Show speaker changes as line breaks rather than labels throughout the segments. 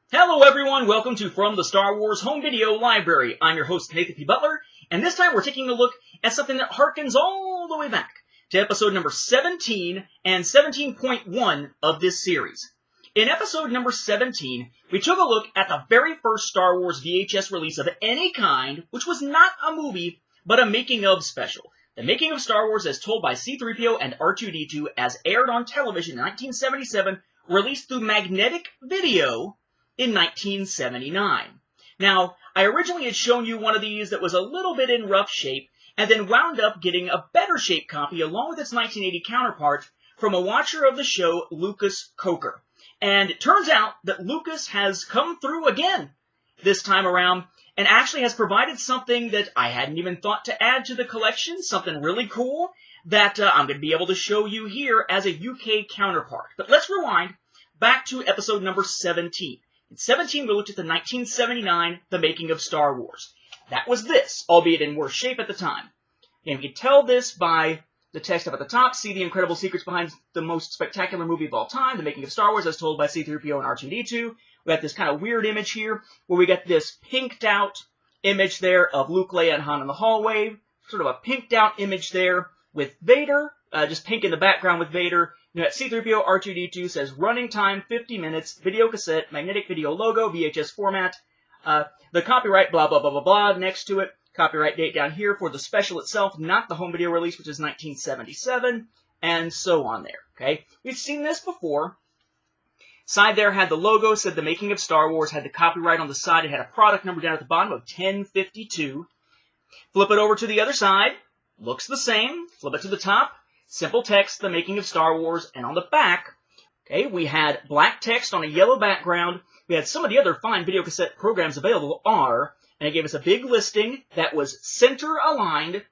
Hello everyone, welcome to From the Star Wars Home Video Library. I'm your host, Nathan P. Butler, and this time we're taking a look at something that harkens all the way back to episode number 17 and 17.1 of this series. In episode number 17, we took a look at the very first Star Wars VHS release of any kind, which was not a movie, but a making-of special. The Making of Star Wars as told by C-3PO and R2-D2 as aired on television in 1977, released through magnetic video in 1979. Now, I originally had shown you one of these that was a little bit in rough shape, and then wound up getting a better shaped copy along with its 1980 counterpart from a watcher of the show, Lucas Coker. And it turns out that Lucas has come through again this time around, and actually has provided something that I hadn't even thought to add to the collection, something really cool that I'm going to be able to show you here as a UK counterpart. But let's rewind back to episode number 17. In 17, we looked at the 1979 The Making of Star Wars. That was this, albeit in worse shape at the time. And you can tell this by the text up at the top. See the incredible secrets behind the most spectacular movie of all time, The Making of Star Wars, as told by C-3PO and R2-D2. We got this kind of weird image here, where we get this pinked out image there of Luke, Leia, and Han in the hallway. Sort of a pinked out image there with Vader, just pink in the background with Vader. You know, C-3PO R2-D2 says running time 50 minutes, video cassette, magnetic video logo, VHS format, the copyright, blah, blah, blah, blah, blah, next to it. Copyright date down here for the special itself, not the home video release, which is 1977, and so on there, okay? We've seen this before. Side there had the logo, said The Making of Star Wars, had the copyright on the side. It had a product number down at the bottom of 1052. Flip it over to the other side. Looks the same. Flip it to the top. Simple text, The Making of Star Wars, and on the back, okay, we had black text on a yellow background. We had some of the other fine videocassette programs available are, and it gave us a big listing that was center-aligned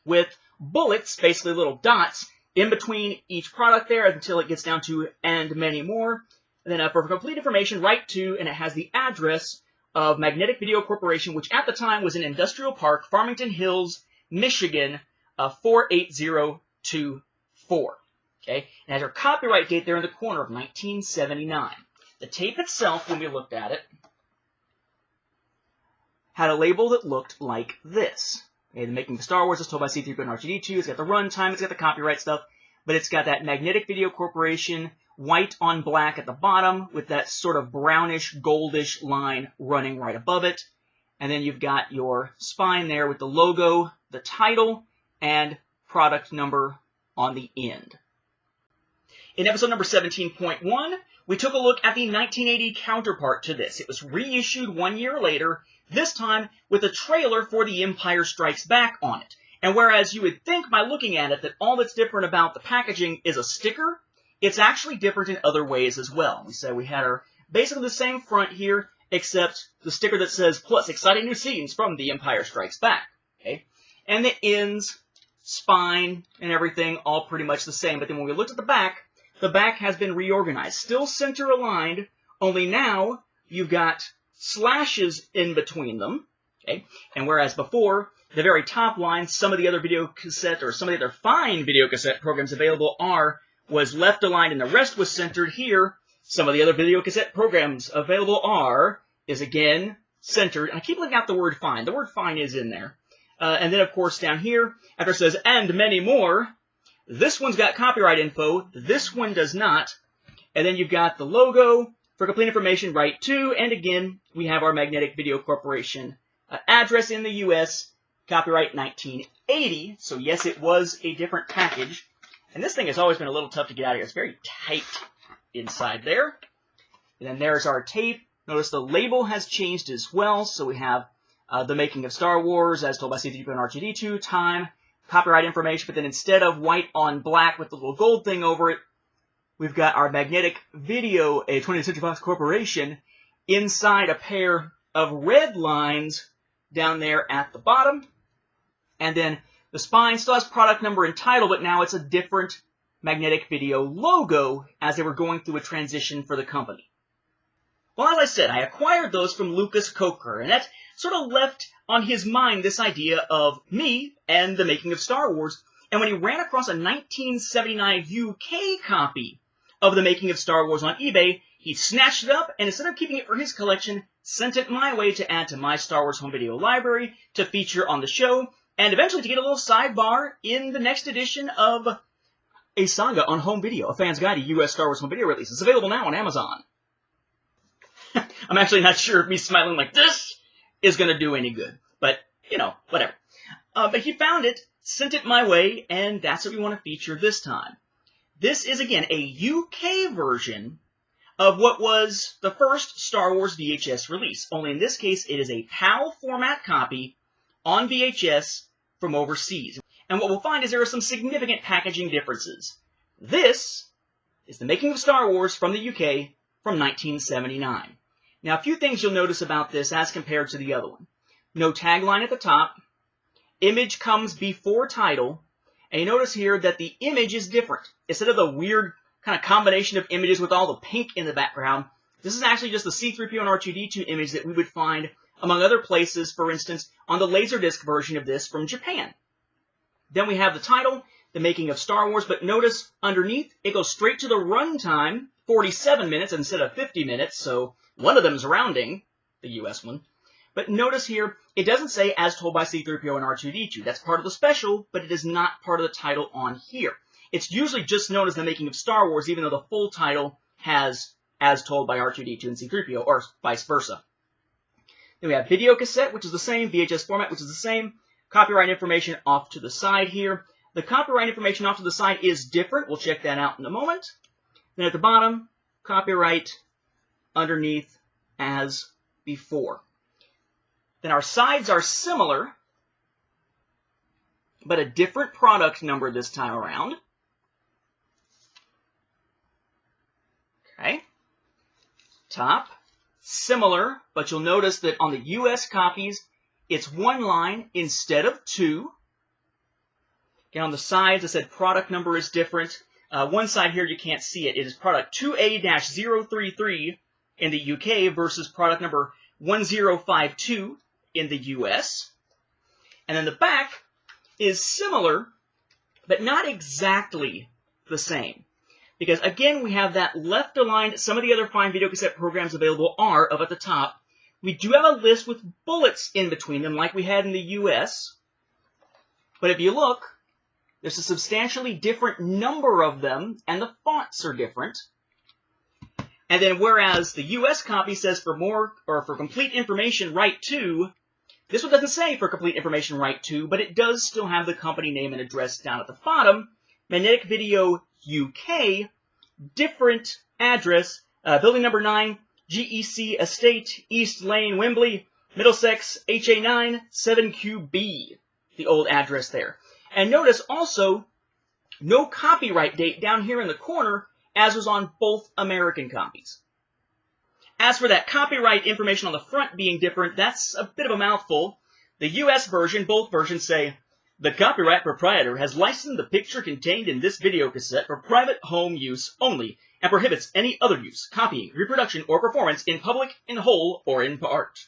with bullets, basically little dots, in between each product there until it gets down to and many more. And then for complete information, right to, and it has the address of Magnetic Video Corporation, which at the time was in Industrial Park, Farmington Hills, Michigan, 48024. Okay, and has our copyright date there in the corner of 1979. The tape itself, when we looked at it, had a label that looked like this. Okay, The Making of Star Wars is told by C-3PO and R2-D2. It's got the runtime, it's got the copyright stuff, but it's got that Magnetic Video Corporation white on black at the bottom with that sort of brownish, goldish line running right above it. And then you've got your spine there with the logo, the title, and product number on the end. In episode number 17.1, we took a look at the 1980 counterpart to this. It was reissued 1 year later, this time with a trailer for The Empire Strikes Back on it. And whereas you would think by looking at it that all that's different about the packaging is a sticker, it's actually different in other ways as well. We said we had our basically the same front here, except the sticker that says, plus exciting new scenes from The Empire Strikes Back. Okay? And the ends, spine, and everything all pretty much the same. But then when we looked at the back has been reorganized. Still center-aligned, only now you've got slashes in between them. Okay? And whereas before, the very top line, some of the other videocassette, or some of the other fine videocassette programs available was left aligned and the rest was centered here. Some of the other videocassette programs available is again centered. And I keep looking out the word fine. The word fine is in there. And then, of course, down here, after it says, and many more, this one's got copyright info, this one does not. And then you've got the logo for complete information right to, and again, we have our Magnetic Video Corporation address in the U.S., copyright 1980. So yes, it was a different package. And this thing has always been a little tough to get out of here. It's very tight inside there. And then there's our tape. Notice the label has changed as well. So we have The Making of Star Wars, as told by C-3PO and R2-D2, time, copyright information, but then instead of white on black with the little gold thing over it, we've got our Magnetic Video, a 20th Century Fox Corporation, inside a pair of red lines down there at the bottom. And then the spine still has product number and title, but now it's a different Magnetic Video logo as they were going through a transition for the company. Well, as I said, I acquired those from Lucas Coker, and that sort of left on his mind this idea of me and The Making of Star Wars. And when he ran across a 1979 UK copy of The Making of Star Wars on eBay, he snatched it up, and instead of keeping it for his collection, sent it my way to add to my Star Wars home video library, to feature on the show, and eventually to get a little sidebar in the next edition of A Saga on Home Video, a fan's guide to U.S. Star Wars home video release. It's available now on Amazon. I'm actually not sure if me smiling like this is going to do any good, but, you know, whatever. But he found it, sent it my way, and that's what we want to feature this time. This is, again, a UK version of what was the first Star Wars VHS release. Only in this case, it is a PAL format copy on VHS from overseas. And what we'll find is there are some significant packaging differences. This is the making of Star Wars from the UK from 1979. Now, a few things you'll notice about this as compared to the other one. No tagline at the top. Image comes before title. And you notice here that the image is different. Instead of the weird kind of combination of images with all the pink in the background, this is actually just the C-3PO and R2-D2 image that we would find among other places, for instance, on the Laserdisc version of this from Japan. Then we have the title, The Making of Star Wars, but notice underneath it goes straight to the runtime, 47 minutes instead of 50 minutes, so one of them is rounding, the US one. But notice here, it doesn't say as told by C-3PO and R2-D2. That's part of the special, but it is not part of the title on here. It's usually just known as The Making of Star Wars, even though the full title has as told by R2-D2 and C-3PO, or vice versa. Then we have video cassette, which is the same, VHS format, which is the same. Copyright information off to the side here. The copyright information off to the side is different. We'll check that out in a moment. Then at the bottom, copyright underneath as before. Then our sides are similar, but a different product number this time around. Okay. Top, similar, but you'll notice that on the US copies, it's one line instead of two. Again, on the sides, I said product number is different. One side here, you can't see it. It is product 2A-033 in the UK versus product number 1052 in the US. And then the back is similar, but not exactly the same. Because, again, we have that left-aligned, some of the other fine videocassette programs available are up at the top. We do have a list with bullets in between them, like we had in the US. But if you look, there's a substantially different number of them, and the fonts are different. And then whereas the US copy says for more, or for complete information, write to, this one doesn't say for complete information, write to, but it does still have the company name and address down at the bottom. Magnetic Video UK, different address, building number 9, GEC Estate, East Lane, Wembley, Middlesex, HA9, 7QB, the old address there. And notice also, no copyright date down here in the corner, as was on both American copies. As for that copyright information on the front being different, that's a bit of a mouthful. The US version, both versions say, the copyright proprietor has licensed the picture contained in this videocassette for private home use only, and prohibits any other use, copying, reproduction, or performance in public, in whole, or in part.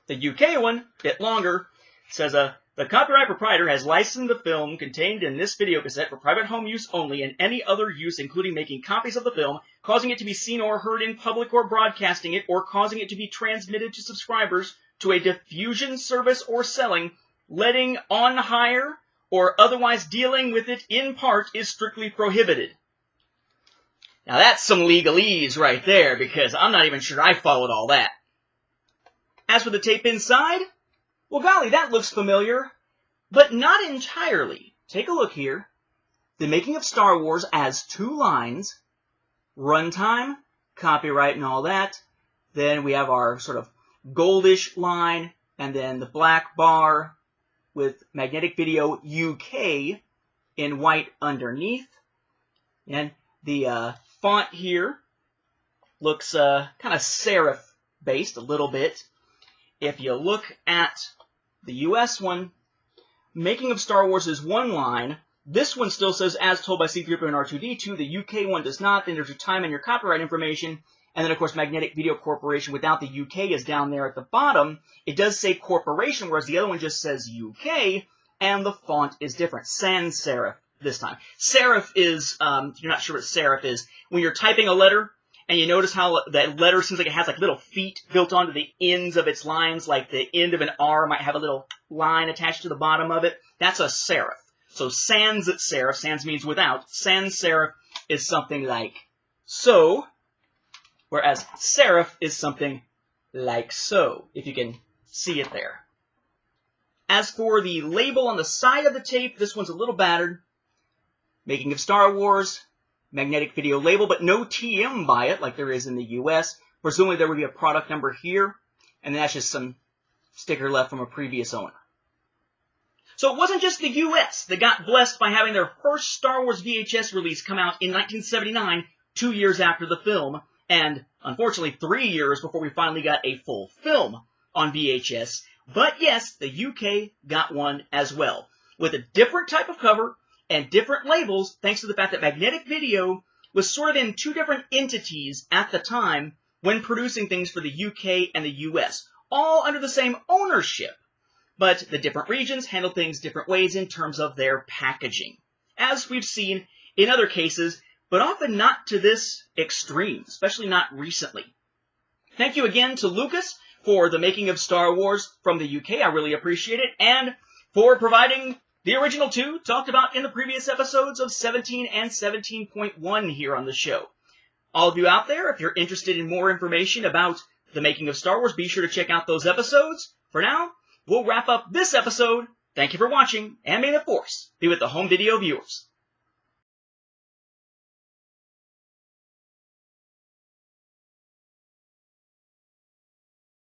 The UK one, a bit longer, says, the copyright proprietor has licensed the film contained in this videocassette for private home use only, and any other use, including making copies of the film, causing it to be seen or heard in public, or broadcasting it, or causing it to be transmitted to subscribers to a diffusion service or selling, letting on hire, or otherwise dealing with it in part is strictly prohibited. Now that's some legalese right there, because I'm not even sure I followed all that. As for the tape inside, well golly, that looks familiar, but not entirely. Take a look here. The Making of Star Wars as 2 lines, runtime, copyright and all that. Then we have our sort of goldish line, and then the black bar with Magnetic Video UK in white underneath. And the font here looks kind of serif-based a little bit. If you look at the US one, Making of Star Wars is 1 line. This one still says as told by C-3PO and R2-D2. The UK one does not. Then there's your time and your copyright information. And then, of course, Magnetic Video Corporation without the UK is down there at the bottom. It does say Corporation, whereas the other one just says UK, and the font is different. Sans serif this time. Serif is, if you're not sure what serif is, when you're typing a letter and you notice how that letter seems like it has like little feet built onto the ends of its lines, like the end of an R might have a little line attached to the bottom of it. That's a serif. So sans serif, sans means without, sans serif is something like so, whereas serif is something like so, if you can see it there. As for the label on the side of the tape, this one's a little battered. Making of Star Wars, magnetic video label, but no TM by it like there is in the US. Presumably there would be a product number here, and that's just some sticker left from a previous owner. So it wasn't just the US that got blessed by having their first Star Wars VHS release come out in 1979, 2 years after the film, and unfortunately 3 years before we finally got a full film on VHS. But yes, the UK got one as well, with a different type of cover and different labels, thanks to the fact that magnetic video was sort of in two different entities at the time when producing things for the UK and the US, all under the same ownership. But the different regions handle things different ways in terms of their packaging, as we've seen in other cases, but often not to this extreme, especially not recently. Thank you again to Lucas for the making of Star Wars from the UK. I really appreciate it, and for providing the original two talked about in the previous episodes of 17 and 17.1 here on the show. All of you out there, if you're interested in more information about the making of Star Wars, be sure to check out those episodes. For now, we'll wrap up this episode. Thank you for watching, and may the Force be with the home video viewers.